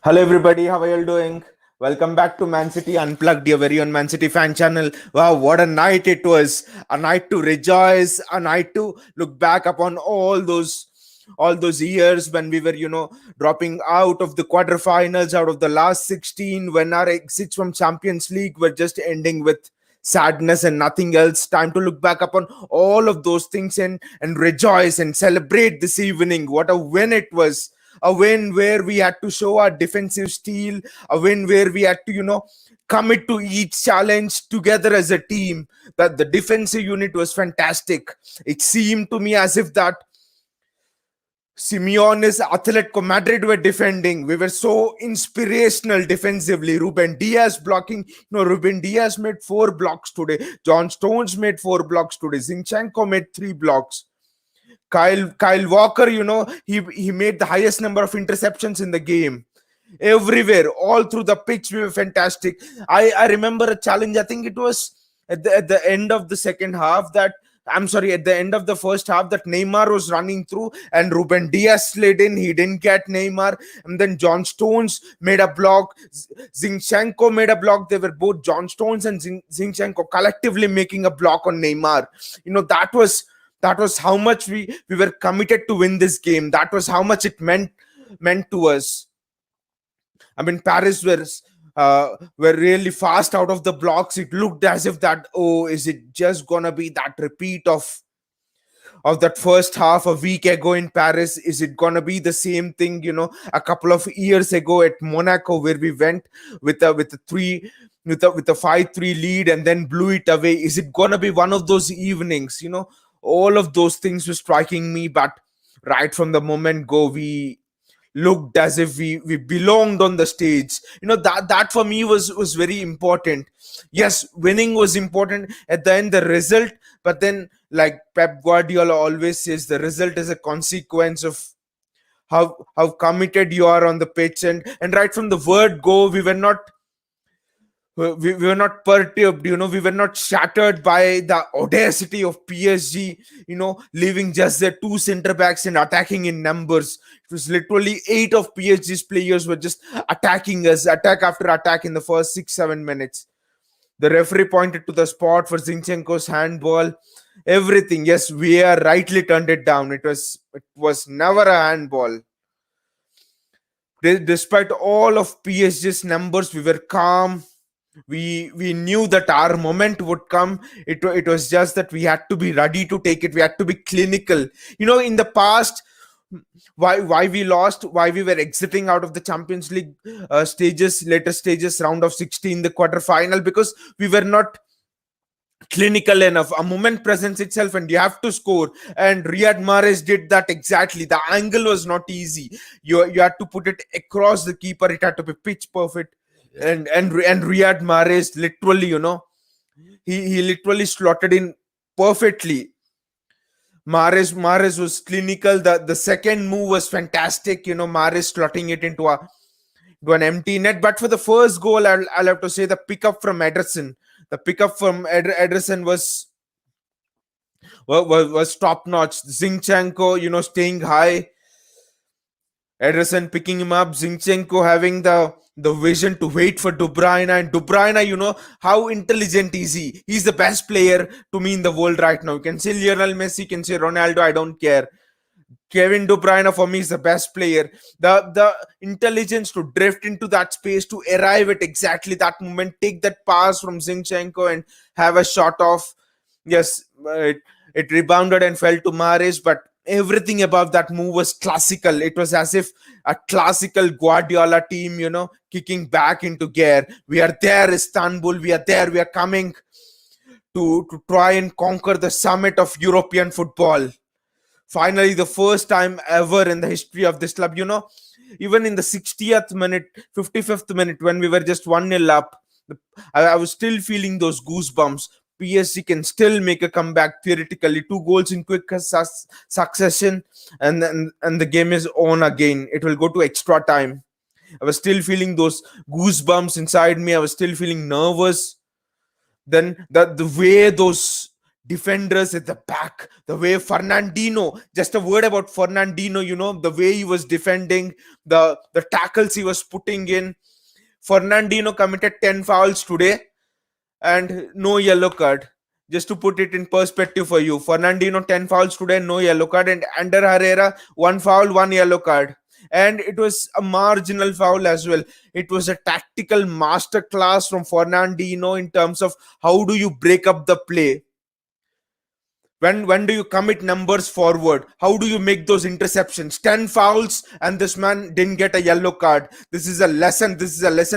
Hello, everybody. How are you all doing? Welcome back to Man City Unplugged, your very own Man City fan channel. Wow, what a night it was! A night to rejoice, a night to look back upon all those years when we were, dropping out of the quarterfinals, out of the last 16, when our exits from Champions League were just ending with sadness and nothing else. Time to look back upon all of those things and rejoice and celebrate this evening. What a win it was! A win where we had to show our defensive steel, a win where we had to, commit to each challenge together as a team. That the defensive unit was fantastic. It seemed to me as if that Simeone's Atletico Madrid were defending. We were so inspirational defensively. Ruben Diaz blocking. Ruben Diaz made 4 blocks today. John Stones made 4 blocks today. Zinchenko made 3 blocks. Kyle Walker, he made the highest number of interceptions in the game. Everywhere, all through the pitch, we were fantastic. I remember a challenge. I think it was at the end of the second half that I'm sorry, at the end of the first half that Neymar was running through and Ruben Diaz slid in. He didn't get Neymar, and then John Stones made a block. Zinchenko made a block. They were both John Stones and Zinchenko collectively making a block on Neymar. That was how much we were committed to win this game. That was how much it meant to us. I mean, Paris were really fast out of the blocks. It looked as if that, oh, is it just gonna be that repeat of that first half a week ago in Paris? Is it gonna be the same thing, a couple of years ago at Monaco, where we went with a 5-3 lead and then blew it away? Is it gonna be one of those evenings? All of those things were striking me, but right from the moment go, we looked as if we belonged on the stage. That for me was very important. Yes, winning was important at the end, the result, but then, like Pep Guardiola always says, the result is a consequence of how committed you are on the pitch. And right from the word go, we were not perturbed. We were not shattered by the audacity of PSG, leaving just their 2 center backs and attacking in numbers. It was literally 8 of PSG's players were just attacking us, attack after attack, in the first 6-7 minutes. The referee pointed to the spot for Zinchenko's handball. Everything, yes, we are rightly turned it down. It was never a handball. Despite all of PSG's numbers, we were calm. We knew that our moment would come. It was just that we had to be ready to take it. We had to be clinical. In the past, why we lost, why we were exiting out of the Champions League later stages, round of 16, the quarterfinal, because we were not clinical enough. A moment presents itself and you have to score, and Riyad Mahrez did that exactly. The angle was not easy. You had to put it across the keeper. It had to be pitch perfect, and Riyad Mahrez literally, he literally slotted in perfectly. Mahrez was clinical. The second move was fantastic. Mahrez slotting it into an empty net. But for the first goal, I'll have to say the pickup from Ederson. The pickup from Ederson was top notch. Zinchenko, staying high. Ederson picking him up. Zinchenko having the vision to wait for De Bruyne. And De Bruyne, how intelligent is he? He's the best player to me in the world right now. You can say Lionel Messi, you can say Ronaldo, I don't care. Kevin De Bruyne for me is the best player. The intelligence to drift into that space, to arrive at exactly that moment, take that pass from Zinchenko and have a shot off. Yes, it rebounded and fell to Mahrez, but everything above that move was classical. It was as if a classical Guardiola team, kicking back into gear. We are there, Istanbul. We are there. We are coming to try and conquer the summit of European football. Finally, the first time ever in the history of this club, even in the 60th minute, 55th minute, when we were just 1-0 up, I was still feeling those goosebumps. PSG can still make a comeback theoretically. 2 goals in quick succession, and the game is on again. It will go to extra time. I was still feeling those goosebumps inside me. I was still feeling nervous. Then the way those defenders at the back, the way Fernandinho, just a word about Fernandinho, the way he was defending, the tackles he was putting in. Fernandinho committed 10 fouls today and no yellow card. Just to put it in perspective for you, Fernandinho 10 fouls today, no yellow card, and Ander Herrera 1 foul, 1 yellow card. And it was a marginal foul as well. It was a tactical masterclass from Fernandinho in terms of how do you break up the play, when do you commit numbers forward, how do you make those interceptions. 10 fouls and this man didn't get a yellow card. This is a lesson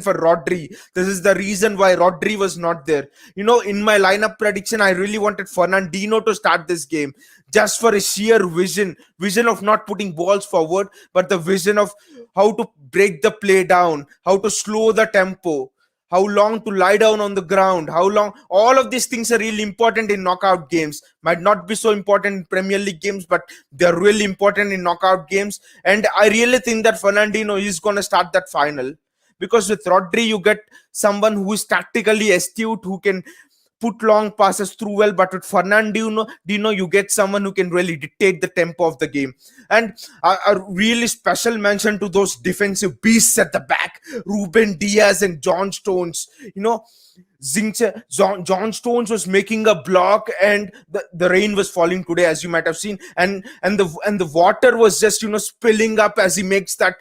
for Rodri. This is the reason why Rodri was not there. In my lineup prediction, I really wanted Fernandinho to start this game, just for a sheer vision of not putting balls forward, but the vision of how to break the play down, how to slow the tempo, how long to lie down on the ground, how long. All of these things are really important in knockout games. Might not be so important in Premier League games, but they're really important in knockout games. And I really think that Fernandinho is going to start that final, because with Rodri you get someone who is tactically astute, who can put long passes through well. But with Fernandinho, you get someone who can really dictate the tempo of the game. And a really special mention to those defensive beasts at the back, Ruben Diaz and John Stones. John Stones was making a block, and the rain was falling today, as you might have seen, and the water was just spilling up as he makes that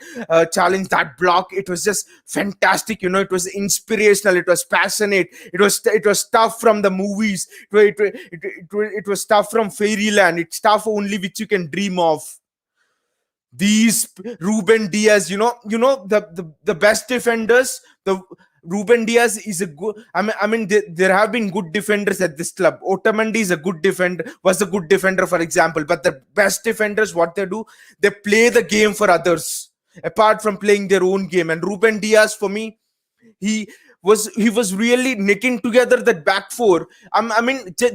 challenge, that block. It was just fantastic. It was inspirational, it was passionate, it was stuff from the movies. It was stuff from fairyland. It's stuff only which you can dream of. These Ruben Diaz, the best defenders. The Ruben Diaz is a good. I mean, there have been good defenders at this club. Otamendi is a good defender. Was a good defender, for example. But the best defenders, what they do, they play the game for others, apart from playing their own game. And Ruben Diaz, for me, he he was really knitting together that back four.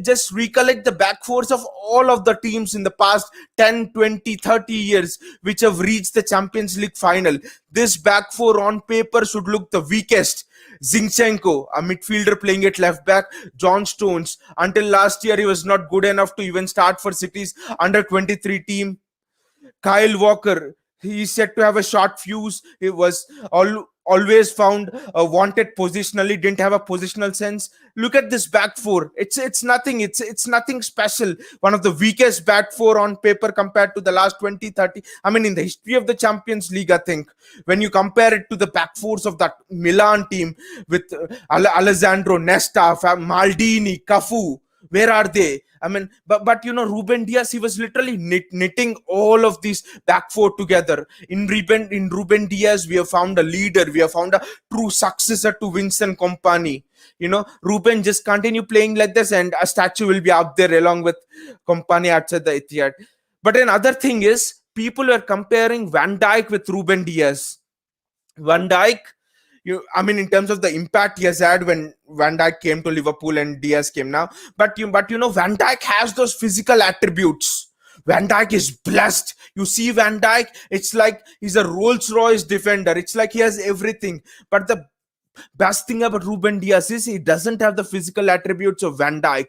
Just recollect the back fours of all of the teams in the past 10, 20, 30 years which have reached the Champions League final. This back four on paper should look the weakest. Zinchenko, a midfielder playing at left back. John Stones, until last year he was not good enough to even start for City's under 23 team. Kyle Walker, he is said to have a short fuse. He was always found wanted positionally, didn't have a positional sense. Look at this back four. It's nothing. It's nothing special. One of the weakest back four on paper compared to the last 20, 30. In the history of the Champions League, I think, when you compare it to the back fours of that Milan team with Alessandro Nesta, Maldini, Cafu. Where are they? But Ruben Diaz, he was literally knitting all of these back four together. In Ruben Diaz, we have found a leader. We have found a true successor to Vincent Kompany. Ruben, just continue playing like this, and a statue will be up there along with Kompany outside the Etihad. But another thing is, people are comparing Van Dijk with Ruben Diaz. Van Dijk, in terms of the impact he has had when Van Dijk came to Liverpool and Diaz came now. But Van Dijk has those physical attributes. Van Dijk is blessed. You see Van Dijk, it's like he's a Rolls Royce defender. It's like he has everything. But the best thing about Ruben Diaz is he doesn't have the physical attributes of Van Dijk.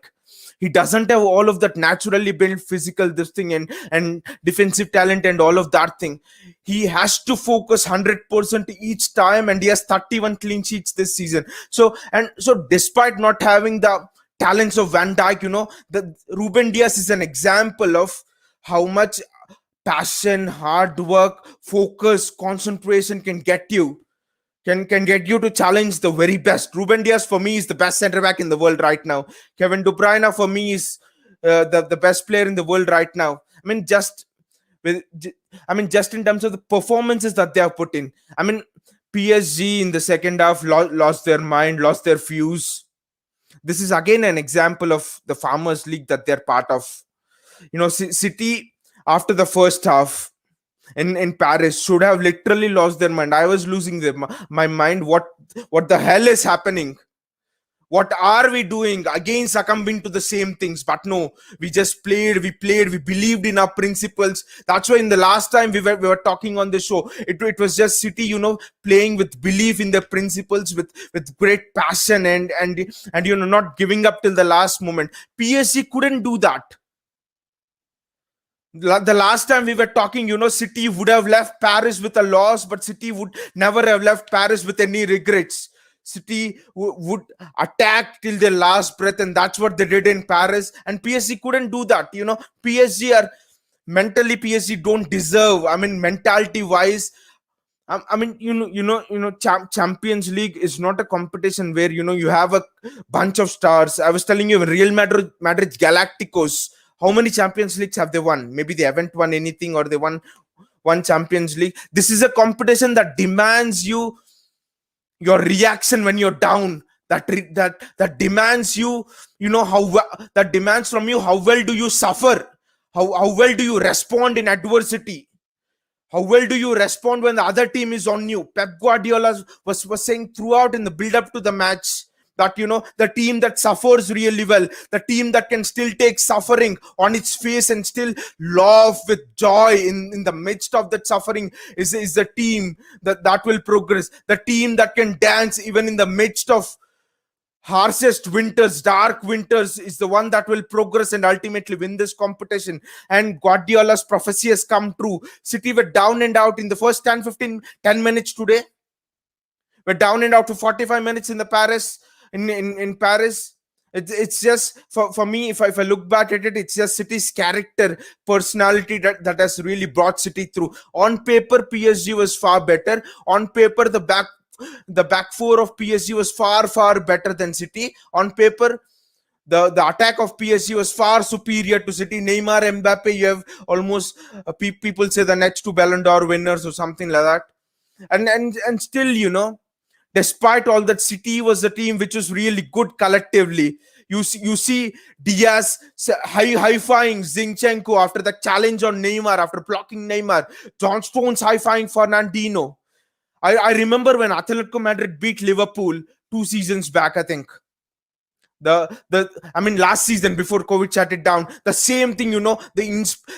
He doesn't have all of that naturally built physical this thing and defensive talent and all of that thing. He has to focus 100% each time, and he has 31 clean sheets this season. So despite not having the talents of Van Dijk, the Ruben Diaz is an example of how much passion, hard work, focus, concentration can get you. Can get you to challenge the very best. Ruben Diaz for me is the best centre back in the world right now. Kevin De Bruyne for me is the best player in the world right now. Just in terms of the performances that they have put in. PSG in the second half lost their mind, lost their fuse. This is again an example of the Farmers League that they're part of. City after the first half in Paris should have literally lost their mind. I was losing my mind. What the hell is happening? What are we doing? Again succumbing to the same things. But no, we just played, we believed in our principles. That's why in the last time we were talking on the show, it was just City, playing with belief in their principles, with great passion, and not giving up till the last moment. PSG couldn't do that. The last time we were talking, City would have left Paris with a loss, but City would never have left Paris with any regrets. City would attack till their last breath, and that's what they did in Paris. And PSG couldn't do that. PSG are mentally, PSG don't deserve. I mean, mentality wise, I mean, Champions League is not a competition where you have a bunch of stars. I was telling you, Real Madrid Galacticos. How many Champions Leagues have they won? Maybe they haven't won anything, or they won one Champions League. This is a competition that demands your reaction when you're down. That demands that demands from you how well do you suffer, how well do you respond in adversity. How well do you respond when the other team is on you? Pep Guardiola was saying throughout in the build up to the match that the team that suffers really well, the team that can still take suffering on its face and still laugh with joy in the midst of that suffering is the team that will progress. The team that can dance even in the midst of harshest winters, dark winters, is the one that will progress and ultimately win this competition. And Guardiola's prophecy has come true. City were down and out in the first 10 minutes today. We're down and out for 45 minutes in the Paris. In Paris, it's just for me. If I look back at it, it's just City's character, personality that has really brought City through. On paper, PSG was far better. On paper, the back four of PSG was far better than City. On paper, the attack of PSG was far superior to City. Neymar, Mbappe, you have almost people say the next two Ballon d'Or winners or something like that. And still, despite all that, City was the team which was really good collectively. You see Diaz high-fiving Zinchenko after the challenge on Neymar, after blocking Neymar. John Stones high-fiving Fernandinho. I remember when Atletico Madrid beat Liverpool 2 seasons back, I think. Last season before COVID shut it down, the same thing.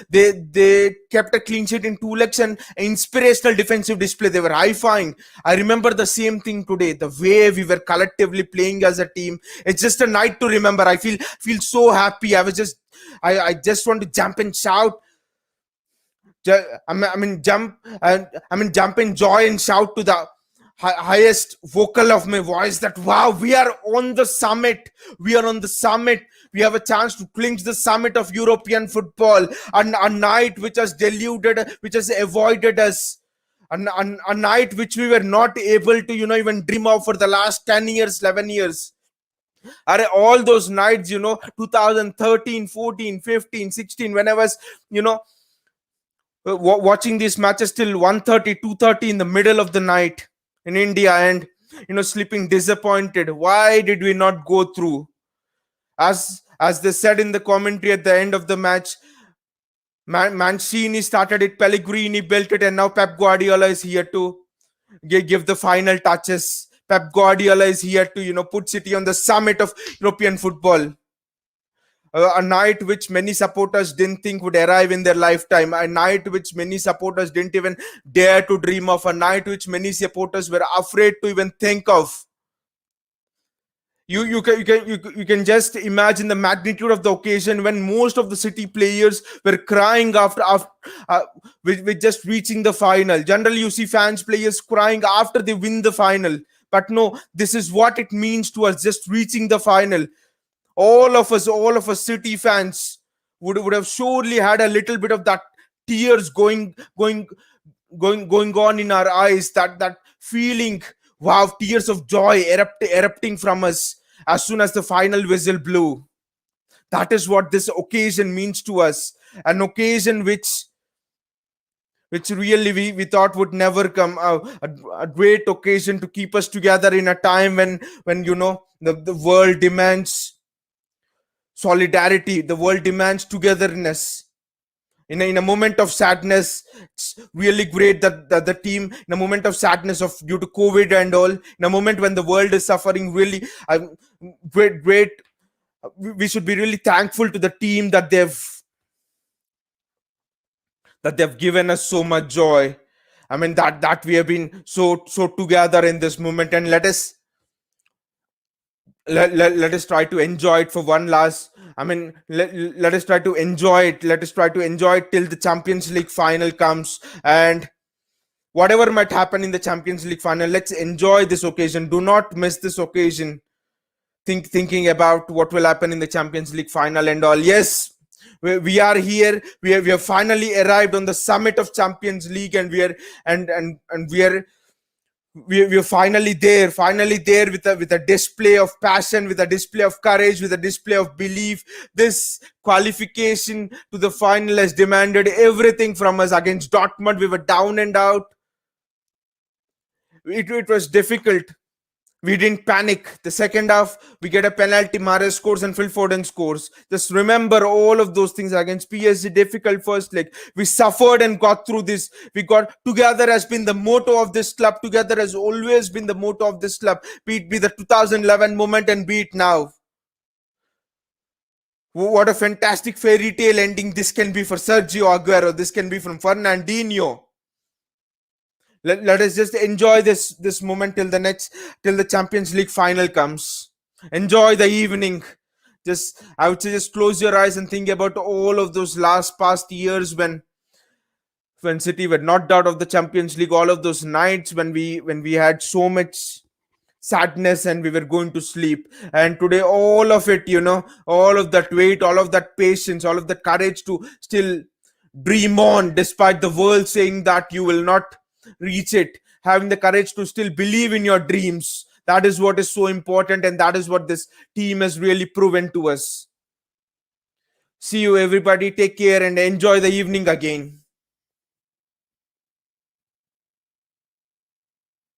They kept a clean sheet in 2 legs and inspirational defensive display. They were high-fiving. I remember the same thing today. The way we were collectively playing as a team. It's just a night to remember. I feel so happy. I just want to jump and shout. Jump in joy and shout to the highest vocal of my voice that wow, we are on the summit. We are on the summit. We have a chance to clinch the summit of European football. And a night which has deluded, which has avoided us. A night which we were not able to, even dream of for the last 10 years, 11 years. All those nights, 2013, 14, 15, 16, when I was, watching these matches till 1:30, 2:30 in the middle of the night in India, and sleeping disappointed. Why did we not go through? As they said in the commentary at the end of the match, Mancini started it, Pellegrini built it, and now Pep Guardiola is here to give the final touches. Pep Guardiola is here to put City on the summit of European football. A night which many supporters didn't think would arrive in their lifetime. A night which many supporters didn't even dare to dream of. A night which many supporters were afraid to even think of. You can just imagine the magnitude of the occasion when most of the City players were crying after with just reaching the final. Generally, you see fans, players crying after they win the final. But no, this is what it means to us, just reaching the final. All of us City fans would have surely had a little bit of that tears going on in our eyes, that feeling, wow, tears of joy erupting from us as soon as the final whistle blew. That is what this occasion means to us. An occasion which really we thought would never come. A great occasion to keep us together in a time when the world demands solidarity, the world demands togetherness. In a moment of sadness, it's really great that the team, in a moment of sadness of due to COVID and all, in a moment when the world is suffering, really great. We should be really thankful to the team that they've given us so much joy. I mean that we have been so together in this moment, and let us try to enjoy it for one last. I mean, let us try to enjoy it. Let us try to enjoy it till the Champions League final comes, and whatever might happen in the Champions League final, let's enjoy this occasion. Do not miss this occasion. Thinking about what will happen in the Champions League final and all. Yes, we are here. We have finally arrived on the summit of Champions League, and we are finally there with a display of passion, with a display of courage, with a display of belief. This qualification to the final has demanded everything from us. Against Dortmund, we were down and out. It was difficult. We didn't panic. The second half, we get a penalty, Mahrez scores and Phil Foden scores. Just remember all of those things. Against PSG, difficult first leg. We suffered and got through this. We got together has been the motto of this club. Together has always been the motto of this club. Be it be the 2011 moment and be it now. What a fantastic fairy tale ending this can be for Sergio Aguero. This can be from Fernandinho. Let us just enjoy this moment till the Champions League final comes. Enjoy the evening. Just I would say just close your eyes and think about all of those last past years when City were knocked out of the Champions League. All of those nights when we had so much sadness and we were going to sleep. And today, all of it, all of that weight, all of that patience, all of that courage to still dream on despite the world saying that you will not reach it, having the courage to still believe in your dreams, that is what is so important, and that is what this team has really proven to us. See you everybody, take care and enjoy the evening again.